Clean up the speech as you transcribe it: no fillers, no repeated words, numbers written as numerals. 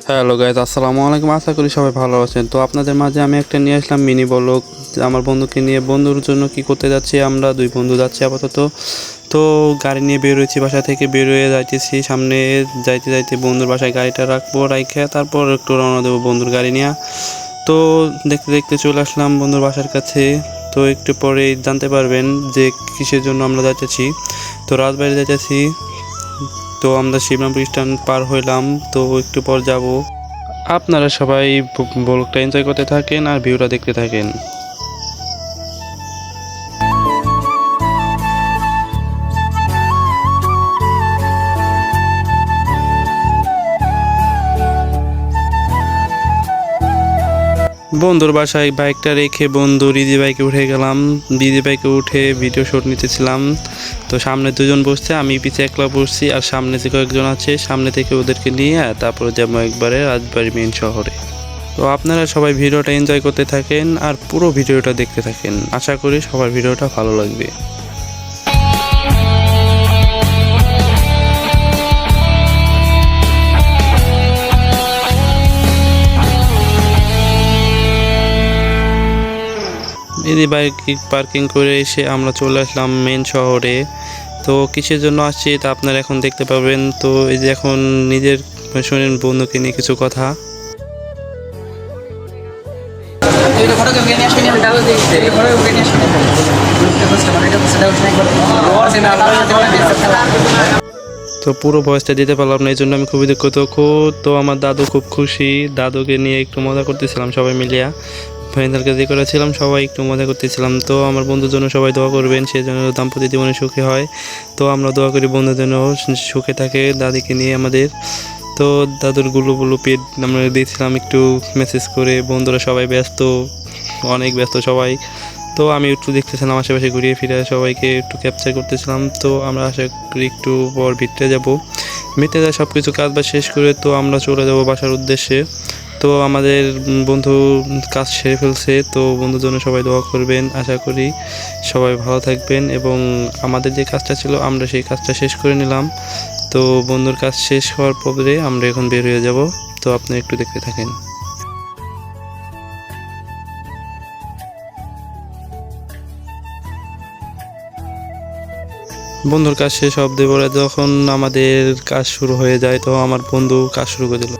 Hello guys, আসসালামু আলাইকুম। আশা করি সবাই ভালো আছেন। তো আপনাদের মাঝে আমি একটা নিয়ে আসলাম মিনি ব্লগ। আমার বন্ধুকে নিয়ে, বন্ধুর জন্য কি করতে যাচ্ছি, আমরা দুই বন্ধু যাচ্ছি আপাতত। তো গাড়ি নিয়ে বের হয়েছি, বাসা থেকে বের হয়ে যাইতেছি। সামনে যাইতে যাইতে বন্ধুর বাসায় গাড়িটা রাখবো, রাইখে তারপর একটু রওনা দেবো বন্ধুর গাড়ি নিয়ে। তো দেখতে দেখতে চলে আসলাম বন্ধুর বাসার কাছে। তো একটু পরে জানতে পারবেন যে কিসের জন্য আমরা যাইতেছি। তো রাজবাড়ি যাইতেছি। তো আমরা শিবরামপুর স্ট্যান্ড পার হইলাম, তো একটু পর যাব। আপনারা সবাই ব্লগটা এনজয় করতে থাকেন আর ভিউটা দেখতে থাকেন। বন্ধুর বাসায় বাইকটা রেখে বন্ধু দিদি বাইকে উঠে গেলাম। দিদি বাইকে উঠে ভিডিও শ্যুট নিতেছিলাম। তো সামনে দুজন বসছে, আমি পিছে একলা বসছি, আর সামনে যে কয়েকজন আছে সামনে থেকে ওদেরকে নিয়ে তারপরে যাবো একবারে রাজবাড়ি মেন শহরে। তো আপনারা সবাই ভিডিওটা এনজয় করতে থাকেন আর পুরো ভিডিওটা দেখতে থাকেন। আশা করি সবার ভিডিওটা ভালো লাগবে। দিদি বাইক পার্কিং করে এসে আমরা চলে আসলাম মেন শহরে। তো কিসের জন্য আসছি তা আপনারা এখন দেখতে পাবেন। তো এই যে এখন নিজের শুনেন বন্ধুকে নিয়ে কিছু কথা। তো পুরো ভয়েসটা দিতে পারলাম না, এই জন্য আমি খুবই দুঃখিত। তো আমার দাদু খুব খুশি, দাদুকে নিয়ে একটু মজা করতেছিলাম সবাই মিলিয়া। ফাইনালকে যে করেছিলাম সবাই একটু মজা করতেছিলাম। তো আমার বন্ধুর জন্য সবাই দোয়া করবেন, সে যেন দাম্পত্য জীবনে সুখী হয়। তো আমরা দোয়া করি বন্ধুর জন্য সুখে থাকে দাদিকে নিয়ে আমাদের। তো দাদুর গুলো পেট আমরা দিয়েছিলাম একটু মেসেজ করে। বন্ধুরা সবাই ব্যস্ত, অনেক ব্যস্ত সবাই। তো আমি একটু দেখতেছিলাম আশেপাশে ঘুরিয়ে ফিরে, সবাইকে একটু ক্যাপচার করতেছিলাম। তো আমরা আশা করি একটু পর ভিতরে যাব। ভিতরে সব কিছু কাজ বাজ শেষ করে তো আমরা চলে যাব বাসার উদ্দেশ্যে। তো আমাদের বন্ধু কাজ সেরে ফেলছে। তো বন্ধুর জন্য সবাই দোয়া করবেন। আশা করি সবাই ভালো থাকবেন। এবং আমাদের যে কাজটা ছিল আমরা সেই কাজটা শেষ করে নিলাম। তো বন্ধুর কাজ শেষ হওয়ার পরে আমরা এখন বের হয়ে যাব। তো আপনি একটু দেখতে থাকেন। বন্ধুর কাজ শেষ অবধি পরে যখন আমাদের কাজ শুরু হয়ে যায়, তো আমার বন্ধু কাজ শুরু করে দিল।